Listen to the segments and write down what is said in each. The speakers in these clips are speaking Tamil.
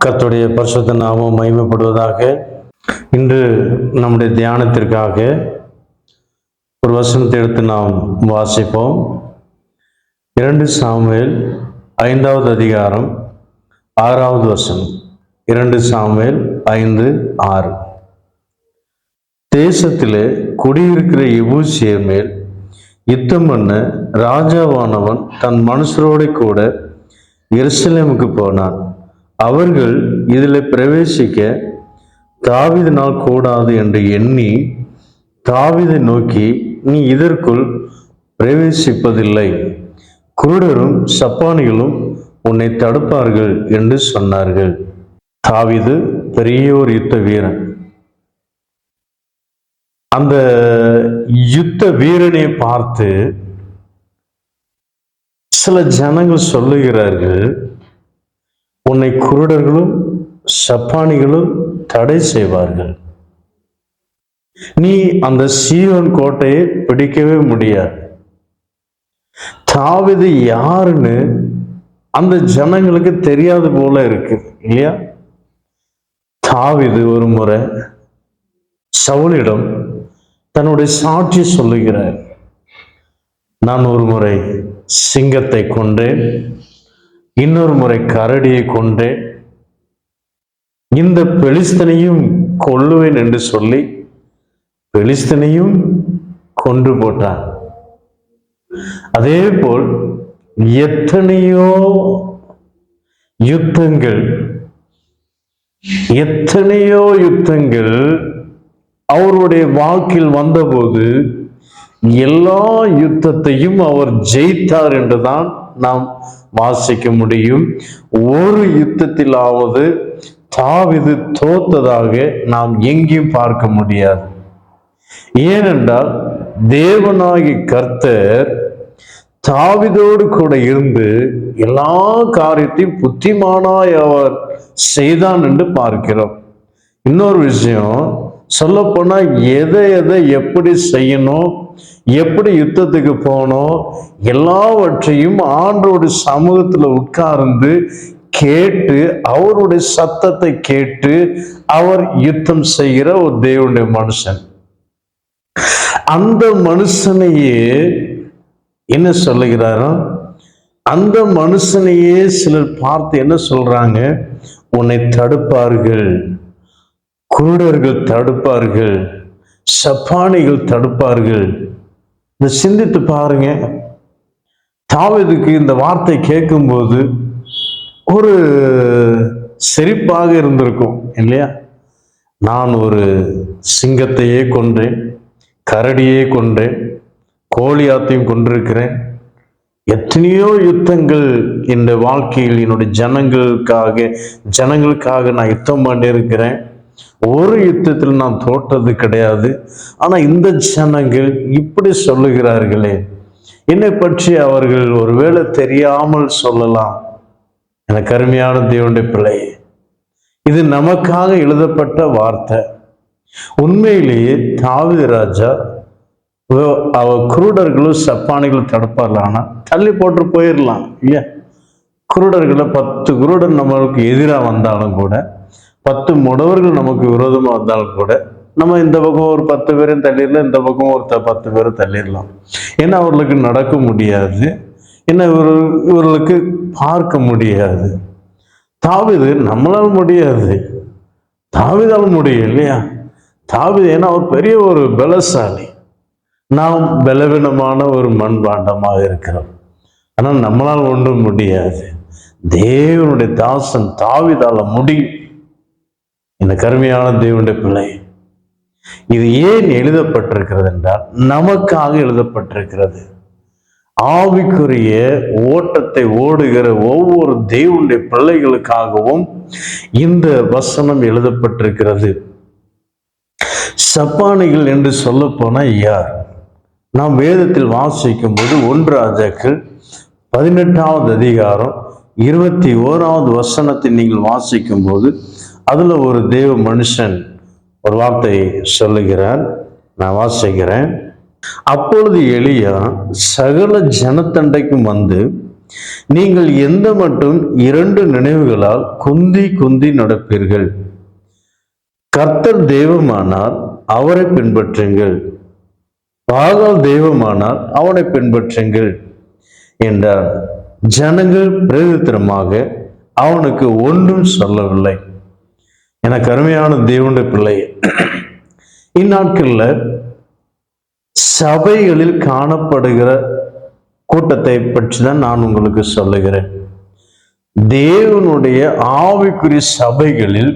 கர்த்தருடைய பரிசுத்த நாமம் மகிமைப்படுவதாக. இன்று நம்முடைய தியானத்திற்காக ஒரு வசனத்தை எடுத்து நாம் வாசிப்போம். 2 சாமுவேல் 5வது அதிகாரம் 6வது வசனம். 2 சாமுவேல் 5:6. தேசத்திலே குடியிருக்கிற எபூசியர் மேல் யுத்தம் பண்ண ராஜாவானவன் தன் மனுஷரோடு கூட எருசலேமுக்கு போனான். அவர்கள் இதில் பிரவேசிக்க தாவீதினால் கூடாது என்று எண்ணி தாவீதை நோக்கி, நீ இதற்குள் பிரவேசிப்பதில்லை, குருடரும் சப்பானிகளும் உன்னை தடுப்பார்கள் என்று சொன்னார்கள். தாவீது பெரிய ஒரு யுத்த வீரன். அந்த யுத்த வீரனை பார்த்து சில ஜனங்கள் சொல்லுகிறார்கள், உன்னை குருடர்களும் சப்பானிகளும் தடை செய்வார்கள், நீ அந்த சீயோன் கோட்டையை பிடிக்கவே முடியாது. தாவீது யாருன்னு அந்த ஜனங்களுக்கு தெரியாது போல இருக்கு இல்லையா? தாவீது ஒரு முறை சவுலிடம் தன்னுடைய சாட்சி சொல்லுகிறார். நான் ஒரு முறை சிங்கத்தை கொன்றேன், இன்னொரு முறை கரடியை கொன்றேன், இந்த பெலிஸ்தனையும் கொல்லுவேன் என்று சொல்லி பெலிஸ்தனையும் கொன்று போட்டான். அதே போல் எத்தனையோ யுத்தங்கள் அவருடைய வாழ்க்கையில் வந்தபோது எல்லா யுத்தத்தையும் அவர் ஜெயித்தார் என்றுதான் நாம் வாசிக்க முடியும். ஒரு யுத்தத்திலாவது தாவீது தோத்ததாக நாம் எங்கேயும் பார்க்க முடியாது. ஏனென்றால் தேவனாகிய கர்த்தர் தாவீதோடு கூட இருந்து எல்லா காரியத்தையும் புத்திமானாய் அவர் செய்தான் என்று பார்க்கிறோம். இன்னொரு விஷயம் சொல்ல போனா, எதை எப்படி செய்யணும், எப்படி யுத்தத்துக்கு போகணும், எல்லாவற்றையும் ஆண்டவருடைய சமூகத்துல உட்கார்ந்து கேட்டு அவருடைய சத்தத்தை கேட்டு அவர் யுத்தம் செய்கிற ஒரு தேவனுடைய மனுஷன். அந்த மனுஷனையே என்ன சொல்லுகிறாரோ, அந்த மனுஷனையே சிலர் பார்த்து என்ன சொல்றாங்க, உன்னை தடுப்பார்கள், குருடர்கள் தடுப்பார்கள், சப்பானிகள் தடுப்பார்கள். இந்த சிந்தித்து பாருங்க. தாவீதுக்கு இந்த வார்த்தை கேட்கும்போது ஒரு சிரிப்பாக இருந்திருக்கும் இல்லையா? நான் ஒரு சிங்கத்தையே கொன்றேன், கரடியே கொன்றேன், கோலியாத்தையும் கொண்டிருக்கிறேன், எத்தனையோ யுத்தங்கள் இந்த வாழ்க்கையில் என்னுடைய ஜனங்களுக்காக நான் யுத்தம் பண்ணியிருக்கிறேன், ஒரு யுத்தத்தில் நான் தோற்றது கிடையாது. ஆனா இந்த ஜனங்கள் இப்படி சொல்லுகிறார்களே, என்னை பற்றி அவர்கள் ஒருவேளை தெரியாமல் சொல்லலாம். எனக்கு அருமையான தேவனுடைய பிள்ளை, இது நமக்காக எழுதப்பட்ட வார்த்தை. உண்மையிலேயே தாவீது ராஜா அவர் குருடர்களும் சப்பானிகளும் தடுப்பார்களானா தள்ளி போட்டு போயிடலாம் இல்லையா? குருடர்களை 10 குருடர் நம்மளுக்கு எதிராக வந்தாலும் கூட, 10 முடவர்கள் நமக்கு விரோதமாக வந்தாலும் கூட, நம்ம இந்த பக்கம் ஒரு 10 பேரும் தள்ளிடலாம், இந்த பக்கம் ஒரு 10 பேரும் தள்ளிடலாம். ஏன்னா அவர்களுக்கு நடக்க முடியாது, என்ன இவர்களுக்கு பார்க்க முடியாது. தாவீது நம்மளால் முடியாது, தாவீதால் முடியும் இல்லையா? தாவீது ஏன்னா அவர் பெரிய ஒரு பலசாலி, நாம் பலவீனமான ஒரு மண்பாண்டமாக இருக்கிறோம். ஆனால் நம்மளால் ஒன்றும் முடியாது. தேவனுடைய தாசன் தாவீதால முடியும். இந்த கருமையான தேவனுடைய பிள்ளை, இது ஏன் எழுதப்பட்டிருக்கிறது என்றால் நமக்காக எழுதப்பட்டிருக்கிறது. ஆவிக்குரிய ஓட்டத்தை ஓடுகிற ஒவ்வொரு தேவனுடைய பிள்ளைகளுக்காகவும் இந்த வசனம் எழுதப்பட்டிருக்கிறது. சப்பானிகள் என்று சொல்ல போனா யார்? நாம் வேதத்தில் வாசிக்கும் போது 1 ராஜாக்கள் 18வது அதிகாரம் 21வது வசனத்தை நீங்கள் வாசிக்கும் போது அதுல ஒரு தேவ மனுஷன் ஒரு வார்த்தை சொல்லுகிறார். நான் வாசிக்கிறேன். அப்பொழுது எலியா சகல ஜனத்தண்டைக்கும் வந்து நீங்கள் எந்த மட்டும் 2 நினைவுகளால் குந்தி குந்தி நடப்பீர்கள். கர்த்தர் தெய்வமானால் அவரை பின்பற்றுங்கள், பாகால் தெய்வமானால் அவனை பின்பற்றுங்கள் என்றார். ஜனங்கள் பிரதித்திரமாக அவனுக்கு ஒன்றும் சொல்லவில்லை. எனக்கு அருமையான தேவனுடைய பிள்ளை, இந்நாட்கள்ல சபைகளில் காணப்படுகிற கூட்டத்தை பற்றி தான் நான் உங்களுக்கு சொல்லுகிறேன். தேவனுடைய ஆவிக்குரிய சபைகளில்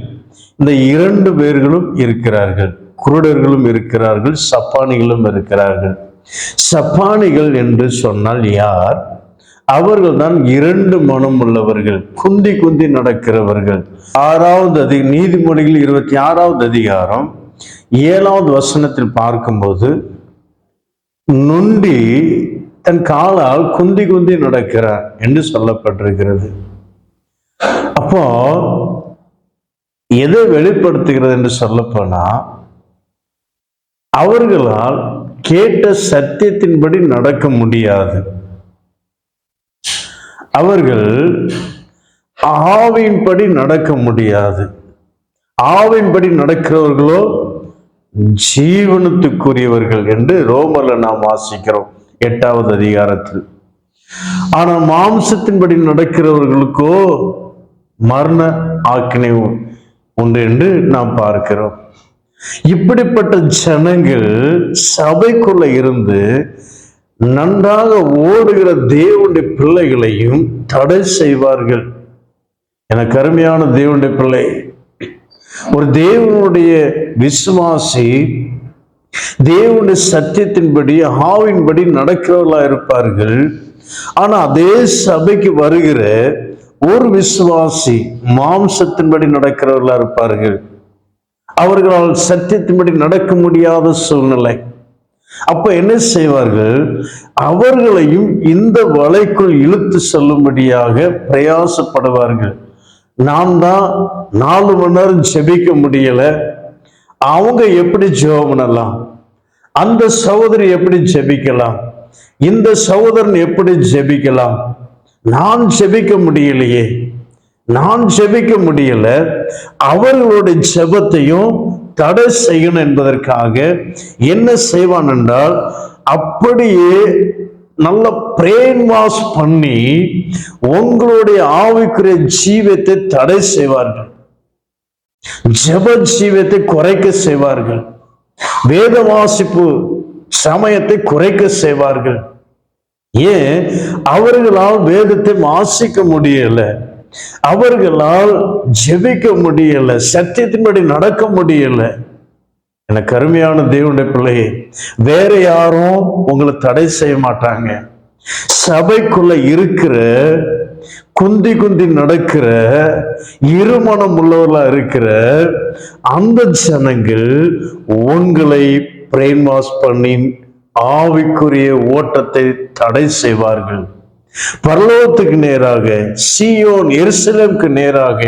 இந்த 2 பேர்களும் இருக்கிறார்கள். குருடர்களும் இருக்கிறார்கள், சப்பானிகளும் இருக்கிறார்கள். சப்பானிகள் என்று சொன்னால் யார்? அவர்கள் தான் 2 மனம் உள்ளவர்கள், குந்தி குந்தி நடக்கிறவர்கள். நீதிமொழிகள் 26வது அதிகாரம் 7வது வசனத்தில் பார்க்கும்போது, நொண்டி தன் காலால் குந்தி குந்தி நடக்கிறார் என்று சொல்லப்பட்டிருக்கிறது. அப்போ எதை வெளிப்படுத்துகிறது என்று சொல்லப்போனா, அவர்களால் கேட்ட சத்தியத்தின்படி நடக்க முடியாது. அவர்கள் ஆவியின்படி நடக்க முடியாது. ஆவியின்படி நடக்கிறவர்களோ ஜீவனத்துக்குரியவர்கள் என்று ரோமர்ல நாம் வாசிக்கிறோம் 8வது அதிகாரத்தில். ஆனால் மாம்சத்தின்படி நடக்கிறவர்களுக்கோ மரண ஆக்கினை உண்டு என்று நாம் பார்க்கிறோம். இப்படிப்பட்ட ஜனங்கள் சபைக்குள்ள இருந்து நன்றாக ஓடுகிற தேவனுடைய பிள்ளைகளையும் தடை செய்வார்கள். எனக்கு அருமையான தேவனுடைய பிள்ளை, ஒரு தேவனுடைய விசுவாசி தேவனுடைய சத்தியத்தின்படி ஆவியின்படி நடக்கிறவர்களா இருப்பார்கள். ஆனா அதே சபைக்கு வருகிற ஒரு விசுவாசி மாம்சத்தின்படி நடக்கிறவர்களா இருப்பார்கள். அவர்களால் சத்தியத்தின்படி நடக்க முடியாத சூழ்நிலை. அப்ப என்ன செய்வார்கள்? அவர்களையும் இந்த வலைக்குள் இழுத்து செல்லும்படியாக பிரயாசப்படுவார்கள். நான் தான் 4 மணி நேரம் ஜெபிக்க முடியல, அவங்க எப்படி ஜெபம் பண்ணலாம்? அந்த சகோதரி எப்படி ஜெபிக்கலாம்? இந்த சகோதரன் எப்படி ஜெபிக்கலாம்? நான் ஜெபிக்க முடியலையே, நான் ஜெபிக்க முடியல. அவர்களுடைய ஜெபத்தையும் தடை செய்யணும் என்பதற்காக என்ன செய்வான் என்றால், அப்படியே நல்ல பிரெயின் வாஷ் பண்ணி உங்களுடைய ஆவிக்குரிய ஜீவத்தை தடை செய்வார்கள். ஜெப ஜீவத்தை குறைக்க செய்வார்கள். வேத வாசிப்பு சமயத்தை குறைக்க செய்வார்கள். ஏன்? அவர்களால் வேதத்தை வாசிக்க முடியல, அவர்களால் ஜெபிக்க முடியல, சத்தியத்தின்படி நடக்க முடியல. எனக்கு அருமையான தேவனுடைய பிள்ளையே, வேற யாரும் உங்களை தடை செய்ய மாட்டாங்க. சபைக்குள்ள இருக்கிற குந்தி குந்தி நடக்கிற இருமனம் உள்ளவர்களா இருக்கிற அந்த ஜனங்கள் உங்களை பிரெயின் வாஷ் பண்ணி ஆவிக்குரிய ஓட்டத்தை தடை செய்வார்கள். பரலோகத்துக்கு நேராக, சீயோன் எருசலேமுக்கு நேராக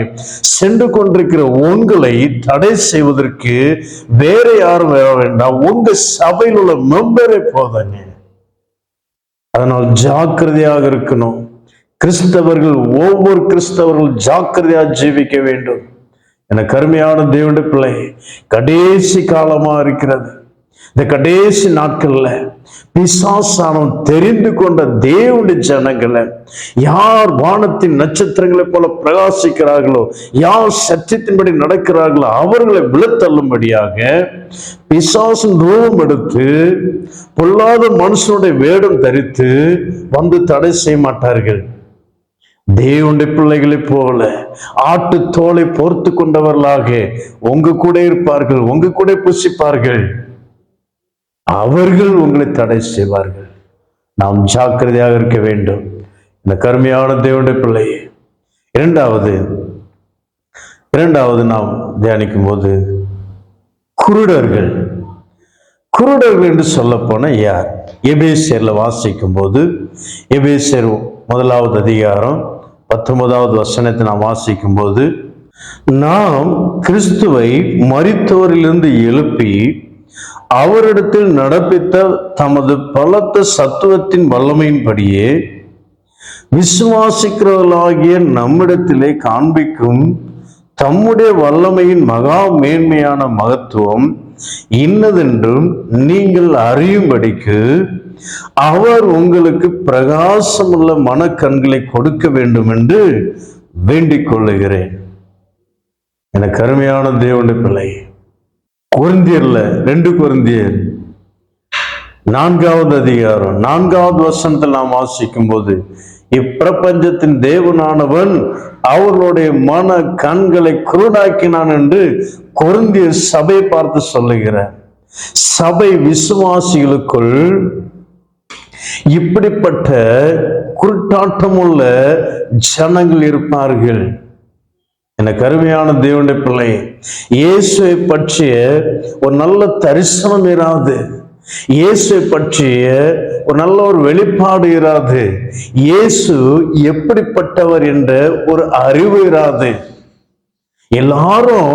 சென்று கொண்டிருக்கிற உங்களை தடை செய்வதற்கு வேற யாரும் வர வேண்டாம், உங்க சபையில் உள்ள மெம்பரே போதாங்க. அதனால் ஜாக்கிரதையாக இருக்கணும். கிறிஸ்தவர்கள், ஒவ்வொரு கிறிஸ்தவர்கள் ஜாக்கிரதையாக ஜீவிக்க வேண்டும். என கருமையான தேவனுடைய பிள்ளை, கடைசி காலமா இருக்கிறது. இந்த கடைசி நாட்கள்ல பிசாசானவன் தெரிந்து கொண்ட தேவனுடைய ஜனங்களை, யார் வானத்தின் நட்சத்திரங்களை போல பிரகாசிக்கிறார்களோ, யார் சத்தியத்தின்படி நடக்கிறார்களோ அவர்களை விழத்தள்ளும்படியாக பிசாசின் ரூபம் எடுத்து பொல்லாத மனுஷனுடைய வேடம் தரித்து வந்து தடை செய்ய மாட்டார்கள். தேவனுடைய பிள்ளைகளை போல ஆட்டு தோலை பொறுத்து கொண்டவர்களாக உங்க கூட இருப்பார்கள், உங்க கூட புசிப்பார்கள். அவர்கள் உங்களை தடை செய்வார்கள். நாம் ஜாக்கிரதையாக இருக்க வேண்டும். இந்த கருமையான தேவனுடைய பிள்ளையே, இரண்டாவது நாம் தியானிக்கும் போது குருடர்கள். குருடர்கள் என்று சொல்ல போன யார்? எபேசியர்ல வாசிக்கும் போது, எபேசியர் 1வது அதிகாரம் 19வது வசனத்தை நாம் வாசிக்கும் போது, நாம் கிறிஸ்துவை மரித்தோரிலிருந்து எழுப்பி அவரிடத்தில் நடப்பித்த தமது பலத்த சத்துவத்தின் வல்லமையின்படியே விசுவாசிக்கிறவர்களாகிய நம்மிடத்திலே காண்பிக்கும் தம்முடைய வல்லமையின் மகா மேன்மையான மகத்துவம் இன்னதென்றும் நீங்கள் அறியும்படிக்கு அவர் உங்களுக்கு பிரகாசமுள்ள மனக்கண்களை கொடுக்க வேண்டும் என்று வேண்டிக் கொள்ளுகிறேன். எனக்கு அருமையான தேவனுடைய பிள்ளை, கொரிந்தியர்ல 2 கொரிந்தியர் 4வது அதிகாரம் 4வது வசனத்தில் நாம் வாசிக்கும் போது, இப்பிரபஞ்சத்தின் தேவனானவன் அவர்களுடைய மன கண்களை குருடாக்கினான் என்று கொரிந்தியர் சபை பார்த்து சொல்லுகிறார். சபை விசுவாசிகளுக்குள் இப்படிப்பட்ட குருட்டாட்டமுள்ள ஜனங்கள் இருப்பார்கள். எனக்கு அருமையான தேவனுடைய பிள்ளை, இயேசுவை பற்றிய ஒரு நல்ல தரிசனம் இராது, இயேசுவை பற்றிய ஒரு நல்ல ஒரு வெளிப்பாடு இராது, இயேசு எப்படிப்பட்டவர் என்ற ஒரு அறிவு இராது. எல்லாரும்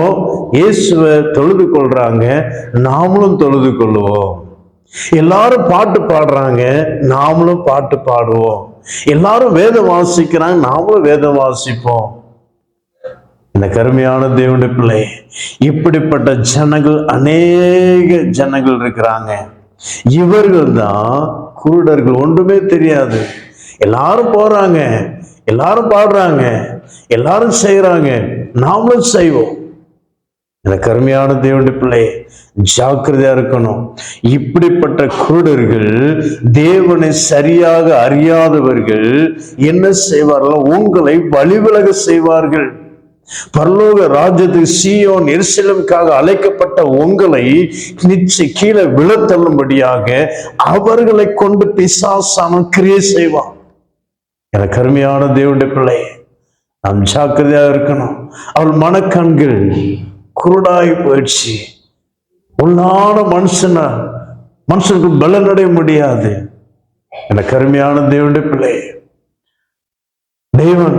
இயேசுவை தொழுது கொள்றாங்க, நாமளும் தொழுது கொள்ளுவோம். எல்லாரும் பாட்டு பாடுறாங்க, நாமளும் பாட்டு பாடுவோம். எல்லாரும் வேதம் வாசிக்கிறாங்க, நாமளும் வேதம் வாசிப்போம். இந்த கருமையான தேவனுடைய பிள்ளை, இப்படிப்பட்ட ஜனங்கள் அநேக ஜனங்கள் இருக்கிறாங்க. இவர்கள் தான் குருடர்கள். ஒன்றுமே தெரியாது, எல்லாரும் போறாங்க, எல்லாரும் பாடுறாங்க, எல்லாரும் செய்யறாங்க, நாமளும் செய்வோம். இந்த கருமையான தேவனுடைய பிள்ளை, ஜாக்கிரதையா இருக்கணும். இப்படிப்பட்ட குருடர்கள், தேவனை சரியாக அறியாதவர்கள் என்ன செய்வார்கள்? உங்களை வழிவிலக செய்வார்கள். பரலோக ராஜ்யத்துக்கு சீயோன் எருசலேமுக்காக அழைக்கப்பட்ட உங்களை நிச்சய கீழே விழத்தள்ளும்படியாக அவர்களை கொண்டு பிசாசான கிரியை செய்வான். எனக்கு அருமையான தேவனுடைய பிள்ளை, நாம் ஜாக்கிரதையா இருக்கணும். அவள் மனக்கண்கள் குருடாகி போயிடுச்சு. உள்ளான மனுஷனுக்கு பலன் அடைய முடியாது. எனக்கு அருமையான தேவனுடைய பிள்ளை, தேவன்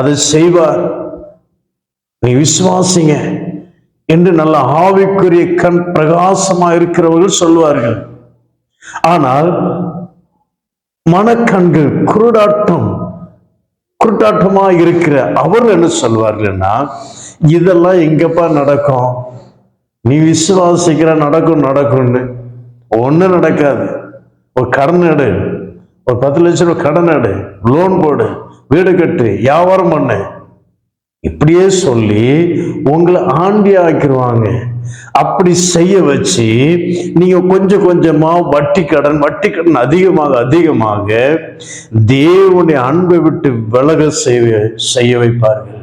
அதை செய்வார், நீ விசுவாசிங்க என்று நல்ல ஆவிக்குரிய கண் பிரகாசமா இருக்கிறவர்கள் சொல்வார்கள். ஆனால் மனக்கண்கள் குருட்டாட்டமா இருக்கிற அவர்கள் என்ன சொல்வார்கள்னா, இதெல்லாம் எங்கப்பா நடக்கும்? நீ விசுவாசிக்கிற நடக்கும்னு ஒண்ணு நடக்காது. ஒரு கடன் எடு, ஒரு 10 லட்சம் ரூபாய் கடன் எடு, லோன் போடு, வீடு கட்டு, வியாபாரம் பண்ணு, இப்படியே சொல்லி உங்களை ஆண்டி ஆக்கிடுவாங்க. அப்படி செய்ய வச்சு நீங்க கொஞ்சம் கொஞ்சமா வட்டி கடன் அதிகமாக தேவனுடைய அன்பை விட்டு விலக செய்ய வைப்பார்கள்.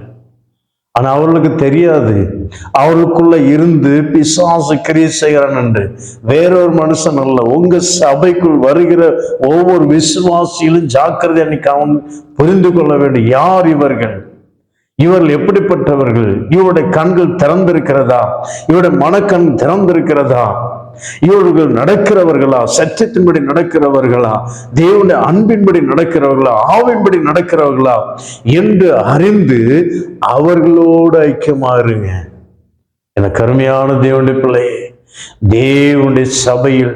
ஆனா அவர்களுக்கு தெரியாது, அவர்களுக்குள்ள இருந்து பிசாசு கிரியை செய்கிறான் என்று. வேறொரு மனுஷன் அல்ல, உங்க சபைக்குள் வருகிற ஒவ்வொரு விசுவாசியிலும் ஜாக்கிரதை அன்னைக்கு புரிந்து கொள்ள வேண்டும். யார் இவர்கள்? இவர்கள் எப்படிப்பட்டவர்கள்? இவருடைய கண்கள் திறந்திருக்கிறதா? இவருடைய மனக்கண் திறந்திருக்கிறதா? இவர்கள் நடக்கிறவர்களா? சத்தியத்தின்படி நடக்கிறவர்களா? தேவனுடைய அன்பின்படி நடக்கிறவர்களா? ஆவின்படி நடக்கிறவர்களா என்று அறிந்து அவர்களோடு ஐக்கியமாறுங்க. எனக்கு அருமையான தேவனுடைய பிள்ளையே, தேவனுடைய சபையில்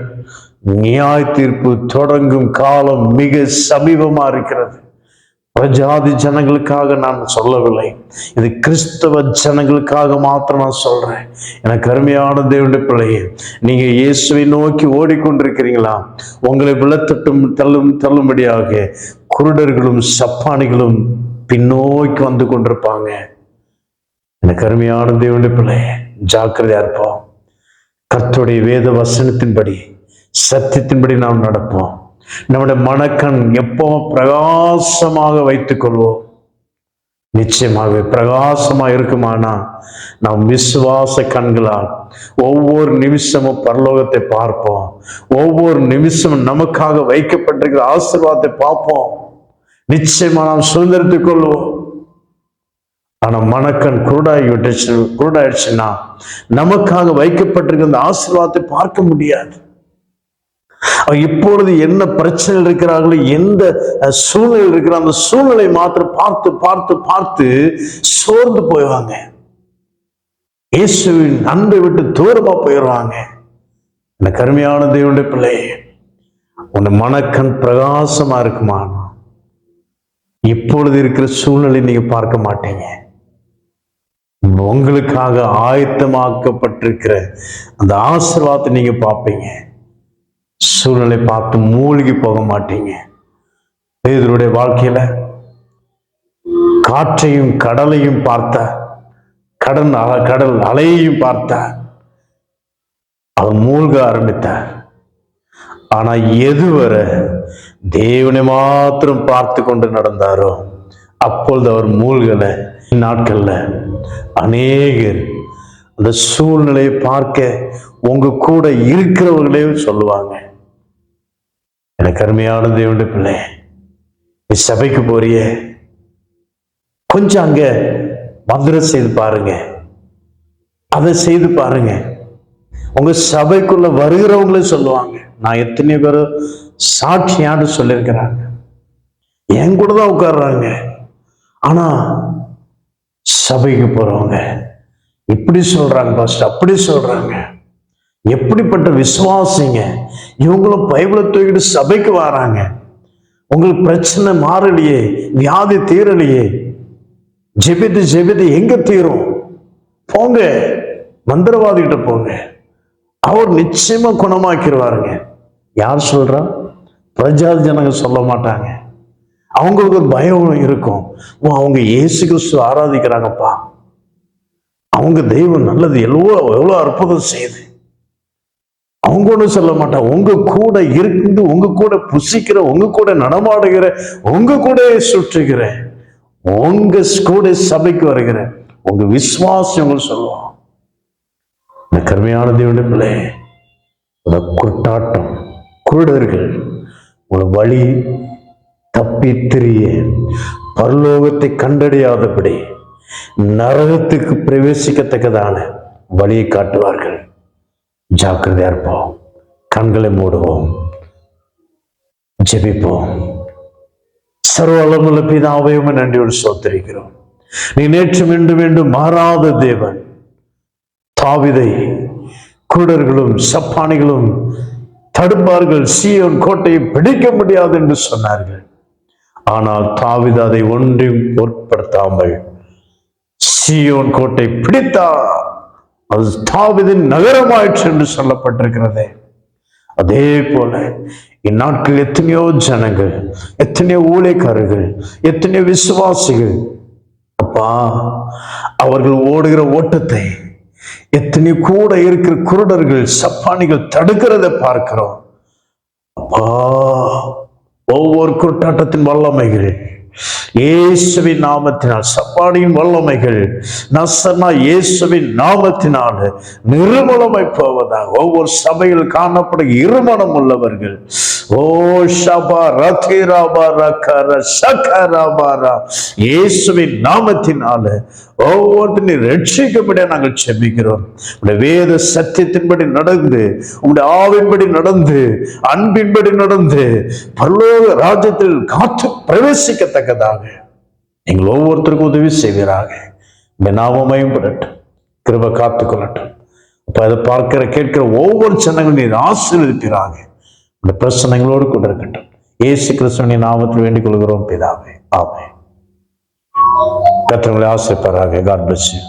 நியாய தீர்ப்பு தொடங்கும் காலம் மிக சமீபமா இருக்கிறது. பிரஜாதி ஜனங்களுக்காக நான் சொல்லவில்லை, இது கிறிஸ்தவ ஜனங்களுக்காக மாத்திரம் நான் சொல்றேன். எனக்கு அருமையான தேவனுடைய பிள்ளையே, நீங்க இயேசுவை நோக்கி ஓடிக்கொண்டிருக்கிறீங்களா? உங்களை விழத்தட்டும் தள்ளும்படியாக குருடர்களும் சப்பானிகளும் பின்னோக்கி வந்து கொண்டிருப்பாங்க. எனக்கு அருமையான தேவனுடைய பிள்ளையே, ஜாக்கிரதையா இருப்போம். கர்த்தருடைய வேத வசனத்தின்படி சத்தியத்தின்படி நாம் நடப்போம். நம்முடைய மனக்கண் எப்போ பிரகாசமாக வைத்துக் கொள்வோம். நிச்சயமாக பிரகாசமா இருக்குமானா நாம் விசுவாச கண்களால் ஒவ்வொரு நிமிஷமும் பரலோகத்தை பார்ப்போம். ஒவ்வொரு நிமிஷமும் நமக்காக வைக்கப்பட்டிருக்கிற ஆசீர்வாதத்தை பார்ப்போம். நிச்சயமா நாம் சுதந்திரத்துக் கொள்வோம். ஆனா மனக்கண் குருடாயிடுச்சுன்னா நமக்காக வைக்கப்பட்டிருக்கிற அந்த ஆசீர்வாதத்தை பார்க்க முடியாது. இப்பொழுது என்ன பிரச்சனை இருக்கிறார்களோ, எந்த சூழ்நிலை இருக்கிற அந்த சூழ்நிலை மாத்திரம் பார்த்து பார்த்து பார்த்து சோர்ந்து போயிடுவாங்க. இயேசுவின் அன்பை விட்டு தூரமா போயிடுவாங்க. இந்த கருமையான தேவனுடைய பிள்ளை, உன் மனக்கண் பிரகாசமா இருக்குமா? இப்பொழுது இருக்கிற சூழ்நிலை நீங்க பார்க்க மாட்டீங்க. உங்களுக்காக ஆயத்தமாக்கப்பட்டிருக்கிற அந்த ஆசீர்வாதத்தை நீங்க பார்ப்பீங்க. சூழ்நிலை பார்த்து மூழ்கி போக மாட்டீங்க. பேதுருடைய வாழ்க்கையில காற்றையும் கடலையும் பார்த்தார், கடல் அலையையும் பார்த்தார். அவர் மூழ்க ஆரம்பித்தார். ஆனா எதுவரை தேவனை மாத்திரம் பார்த்து கொண்டு நடந்தாரோ அப்பொழுது அவர் மூழ்கல. நாட்கள்ல அநேகர் அந்த சூழ்நிலையை பார்க்க உங்க கூட இருக்கிறவர்களே சொல்லுவாங்க, எனக்கு அருமையான தேவனுடைய பிள்ளை, நீ சபைக்கு போறியே, கொஞ்சம் அங்க மந்திரம் செய்து பாருங்க, அதை செய்து பாருங்க. உங்க சபைக்குள்ள வருகிறவங்களே சொல்லுவாங்க. நான் எத்தனை பேர் சாட்சியான்னு சொல்லியிருக்கிறாங்க. என் கூட தான் உட்கார்றாங்க, ஆனா சபைக்கு போறவங்க இப்படி சொல்றாங்க பாஸ்டர், அப்படி சொல்றாங்க. எப்படிப்பட்ட விசுவாசிங்க இவங்களும் பைபிளை தூக்கிட்டு சபைக்கு வராங்க. உங்களுக்கு பிரச்சனை மாறலையே, வியாதி தீரலையே, ஜெபித்து ஜெபித்து எங்க தீரும்? போங்க மந்திரவாதி கிட்ட போங்க, அவர் நிச்சயமா குணமாக்கிடுவாருங்க. யார் சொல்றா? பிரஜாதி ஜனங்க சொல்ல மாட்டாங்க. அவங்களுக்கு ஒரு பயம் இருக்கும். அவங்க இயேசு கிறிஸ்து ஆராதிக்கிறாங்கப்பா, அவங்க தெய்வம் நல்லது, எவ்வளவு அற்புதம் செய்யுது. அவங்க ஒன்றும் சொல்ல மாட்டாங்க. உங்க கூட இருந்து, உங்க கூட புசிக்கிற, உங்க கூட நடமாடுகிற, உங்க கூட சுற்றுகிற, உங்க கூட சபைக்கு வருகிற உங்க விசுவாசம் உங்க சொல்லுவோம். இந்த கருமையான தேவனுடைய பிள்ளை, குருட்டாட்டம் குருடர்கள் ஒரு வழி தப்பி திரிய பரலோகத்தை கண்டறியாதபடி நரகத்துக்கு பிரவேசிக்கத்தக்கதான வழியை காட்டுவார்கள். ஜாக்கிரதையா இருப்போம். கண்களை மூடுவோம், ஜெபிப்போம். சர்வவல்லமையுள்ள பிதாவே, உம்மை நன்றியோடு ஸ்தோத்திரிக்கிறோம். நீ நேற்று மீண்டும் மீண்டும் மாறாத தேவன். தாவீதை குருடர்களும் சப்பானிகளும் தடுப்பார்கள், சீயோன் கோட்டையை பிடிக்க முடியாது என்று சொன்னார்கள். ஆனால் தாவீது அதை ஒன்றையும் பொருட்படுத்தாமல் சீயோன் கோட்டை பிடித்தார். அது தாவீதின் நகரமாயிற்று என்று சொல்லப்பட்டிருக்கிறது. அதே போல இந்நாட்கள் எத்தனையோ ஜனங்கள், எத்தனையோ ஊழியக்காரர்கள், எத்தனையோ விசுவாசிகள் அப்பா, அவர்கள் ஓடுகிற ஓட்டத்தை எத்தனை கூட இருக்கிற குருடர்கள் சப்பானிகள் தடுக்கிறதை பார்க்கிறோம். அப்பா, ஒவ்வொரு குருட்டாட்டத்தின் வல்லமைகள் இயேசுவின் நாமத்தினால், சப்பானியின் வல்லமைகள் நசனா இயேசுவின் நாமத்தினால் நிர்மூலமை போவதாக. ஒவ்வொரு சபையில் காணப்படும் இருமனம் உள்ளவர்கள், ஓ ஷபா ரதிராபா ரகர சகராபாரா, இயேசுவின் நாமத்தினால ஒவ்வொருத்தரையும் ரட்சிக்கப்பட நாங்கள் செபிக்கிறோம். உங்களுடைய வேத சத்தியத்தின்படி நடந்து, உங்களுடைய ஆவின்படி நடந்து, அன்பின்படி நடந்து பரலோக ராஜ்யத்தில் காத்து பிரவேசிக்கத்தக்கதாக நீங்கள் ஒவ்வொருத்தருக்கும் உதவி செய்வீராக. இந்த நாமமையும் படட்டும், கிருபை காத்துக்கொள்ளட்டும். அப்ப அதை பார்க்கிற கேட்கிற ஒவ்வொரு ஜனங்களும் நீர் ஆசீர்வதிப்பீராக. இந்த பிரச்சனைகளோடு கூட இருக்கட்டும். இயேசு கிறிஸ்துவின் நாமத்தில் வேண்டிக் கொள்கிறோம் பிதாவே, ஆமென். கர்த்தர் உங்களை ஆசீர்வதிப்பாராக. God bless you.